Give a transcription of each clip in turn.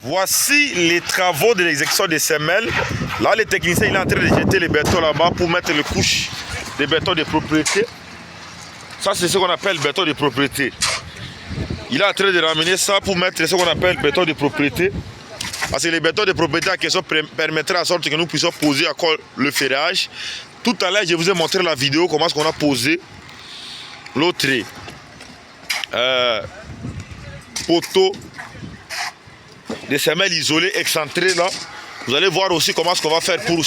Voici les travaux de l'exécution des semelles. Là, le technicien il est en train de jeter les bétons là-bas pour mettre les couches de béton de propriété. Ça, c'est ce qu'on appelle béton de propriété. Il est en train de ramener ça pour mettre ce qu'on appelle béton de propriété. Parce que les bétons de propriété en question permettraient à sorte que nous puissions poser encore le ferrage. Tout à l'heure, je vous ai montré la vidéo, comment est-ce qu'on a posé l'autre poteau des semelles isolées excentrées là. Vous allez voir aussi comment est-ce qu'on va faire pour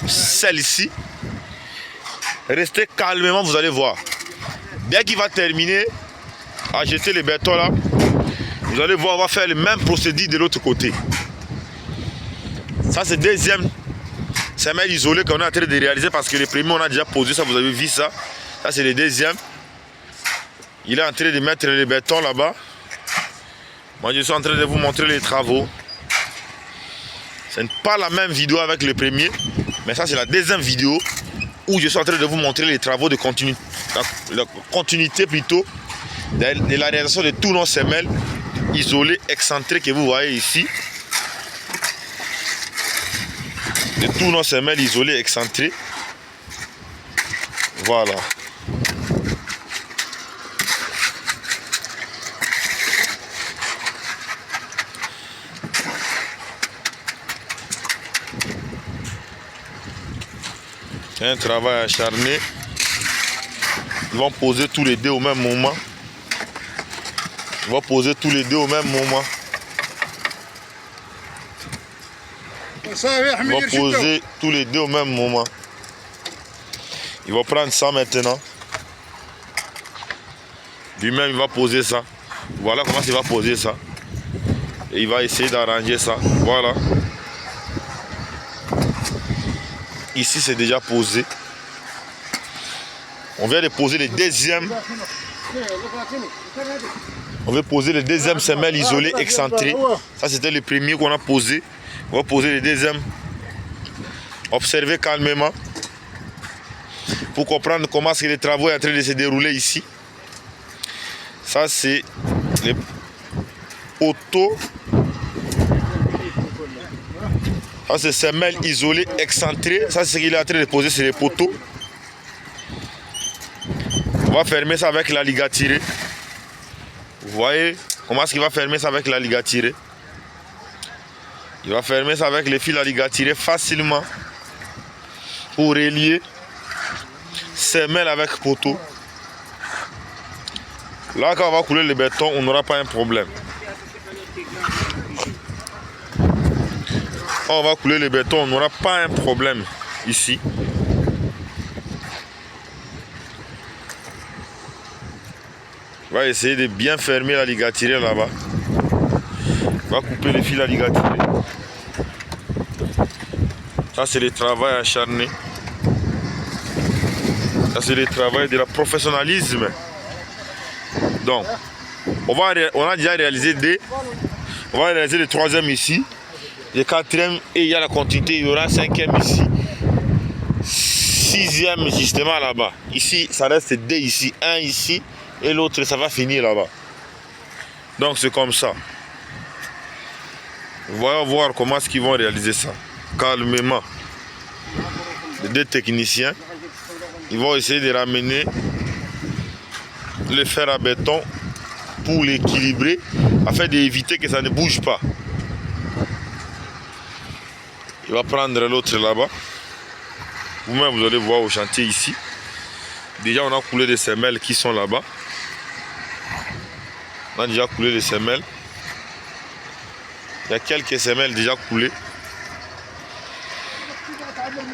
celle-ci. Restez calmement, vous allez voir. Dès qu'il va terminer à jeter les bétons là, vous allez voir, on va faire le même procédé de l'autre côté. Ça, c'est le deuxième semelle isolée qu'on est en train de réaliser parce que le premier, on a déjà posé ça, vous avez vu ça. Ça, c'est le deuxième. Il est en train de mettre les bétons là-bas. Moi, je suis en train de vous montrer les travaux. Ce n'est pas la même vidéo avec le premier, mais ça, c'est la deuxième vidéo où je suis en train de vous montrer les travaux de continuité, la continuité plutôt de la réalisation de tous nos semelles isolées, excentrées que vous voyez ici. De tous nos semelles isolées, excentrées. Voilà. C'est un travail acharné. Ils vont poser tous les deux au même moment. Ils vont poser tous les deux au même moment. Ils vont poser tous les deux au même moment. Il va prendre ça maintenant. Lui-même, il va poser ça. Voilà comment il va poser ça. Et il va essayer d'arranger ça. Voilà. Ici, c'est déjà posé. On vient de poser le deuxième. On veut poser le deuxième semelle isolée excentrée. Ça, c'était le premier qu'on a posé. On va poser le deuxième. Observez calmement pour comprendre comment est-ce que le travail est en train de se dérouler ici. Ça, c'est les poteaux. Ça, c'est semelle isolée excentrée. Ça, c'est ce qu'il est en train de poser sur les poteaux. On va fermer ça avec la ligue à tirer. Vous voyez comment est-ce qu'il va fermer ça avec la ligue à tirer? Il va fermer ça avec les fils à ligue à tirer facilement pour relier semelle avec poteau. Là, quand on va couler le béton, on n'aura pas un problème. Quand on va couler le béton, on n'aura pas un problème ici. On va essayer de bien fermer la ligue à tirer là-bas. On va couper les fils à ligue à tirer. Ça, c'est le travail acharné. Ça, c'est le travail de la professionnalisme. Donc, on a déjà réalisé deux. On va réaliser le troisième ici. Le quatrième, et il y a la continuité. Il y aura un cinquième ici. Sixième, justement, là-bas. Ici, ça reste deux ici. Un ici. Et l'autre, ça va finir là-bas. Donc, c'est comme ça. Voyons voir comment est-ce qu'ils vont réaliser ça. Calmement. Les deux techniciens, ils vont essayer de ramener le fer à béton pour l'équilibrer afin d'éviter que ça ne bouge pas. Il va prendre l'autre là-bas. Vous-même, vous allez voir au chantier ici. Déjà, on a coulé des semelles qui sont là-bas. On a déjà coulé les semelles. Il y a quelques semelles déjà coulées.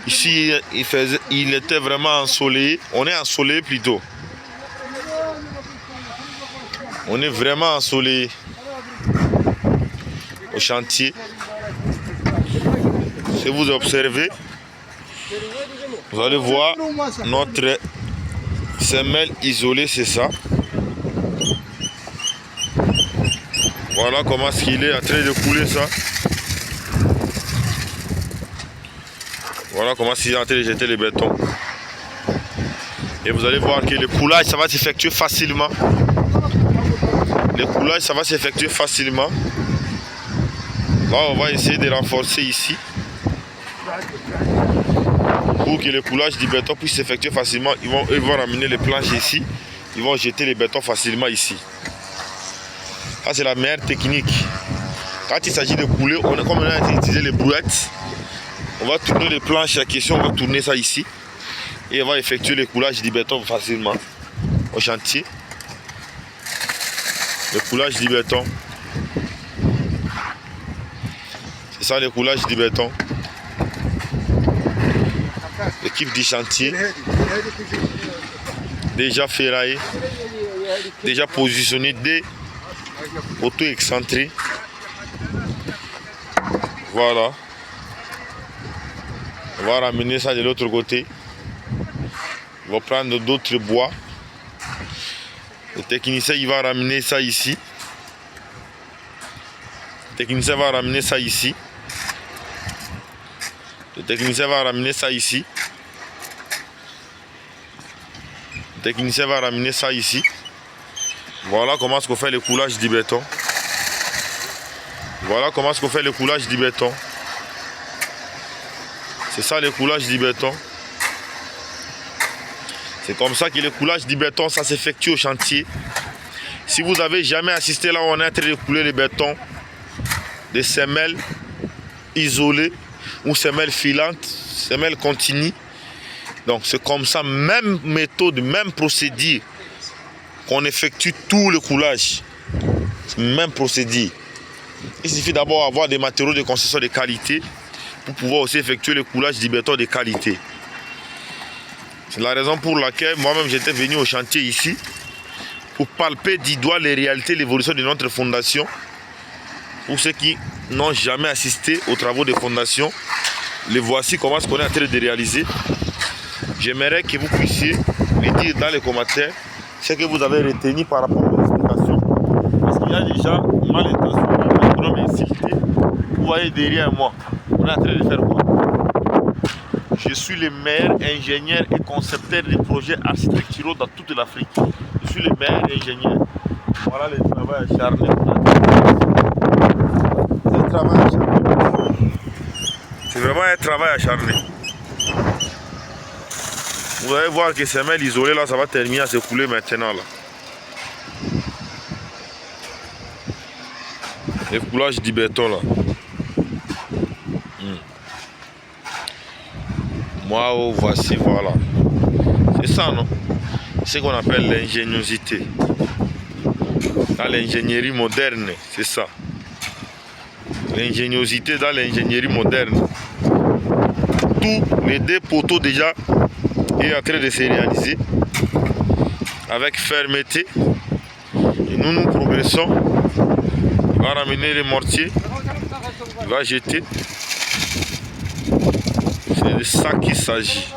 Ici, il était vraiment ensoleillé. On est ensoleillé plutôt. On est vraiment ensoleillé au chantier. Si vous observez, vous allez voir notre semelle isolée, c'est ça. Voilà comment est-ce qu'il est en train de couler ça. Voilà comment est-ce qu'il est en train de jeter le béton. Et vous allez voir que le coulage, ça va s'effectuer facilement. Le coulage, ça va s'effectuer facilement. Là, on va essayer de renforcer ici pour que le coulage du béton puisse s'effectuer facilement. Ils vont ramener les planches ici. Ils vont jeter les bétons facilement ici. Ça, c'est la meilleure technique. Quand il s'agit de couler, comme on a utilisé les brouettes, on va tourner les planches à question, on va tourner ça ici. Et on va effectuer le coulage du béton facilement au chantier. Le coulage du béton. C'est ça le coulage du béton. L'équipe du chantier. Déjà ferraillé. Déjà positionné des poteaux excentrés. Voilà. On va ramener ça de l'autre côté. On va prendre d'autres bois. Le technicien il va ramener ça ici. Le technicien va ramener ça ici. Le technicien va ramener ça ici. Le technicien va ramener ça ici. Voilà comment est-ce qu'on fait le coulage du béton. Voilà comment est-ce qu'on fait le coulage du béton. C'est ça le coulage du béton. C'est comme ça que le coulage du béton, ça s'effectue au chantier. Si vous n'avez jamais assisté là où on est en train de couler le béton, des semelles isolées ou semelles filantes, semelles continues. Donc c'est comme ça, même méthode, même procédure qu'on effectue tout le coulage. Même procédure. Il suffit d'abord d'avoir des matériaux de construction de qualité pour pouvoir aussi effectuer le coulage du béton de qualité. C'est la raison pour laquelle moi-même j'étais venu au chantier ici pour palper du doigt les réalités, l'évolution de notre fondation. Pour ceux qui n'ont jamais assisté aux travaux de fondation, les voici comment est-ce qu'on est en train de réaliser. J'aimerais que vous puissiez me dire dans les commentaires ce que vous avez retenu par rapport aux explications. Parce qu'il y a déjà mal intention de m'insulter. Vous voyez derrière moi, on est en train de faire quoi? Je suis le meilleur ingénieur et concepteur de projets architecturaux dans toute l'Afrique. Je suis le meilleur ingénieur. Voilà le travail acharné. C'est un travail acharné. C'est vraiment un travail acharné. Vous allez voir que ces semelles isolées là, ça va terminer à se couler maintenant là. Le coulage du béton là. Moi, oh, voici, voilà. C'est ça, non? C'est ce qu'on appelle l'ingéniosité. Dans l'ingénierie moderne, c'est ça. L'ingéniosité dans l'ingénierie moderne. Tous les deux poteaux déjà est en train de se réaliser avec fermeté. Et nous progressons. Il va ramener les mortiers. Il va jeter. C'est de ça qu'il s'agit.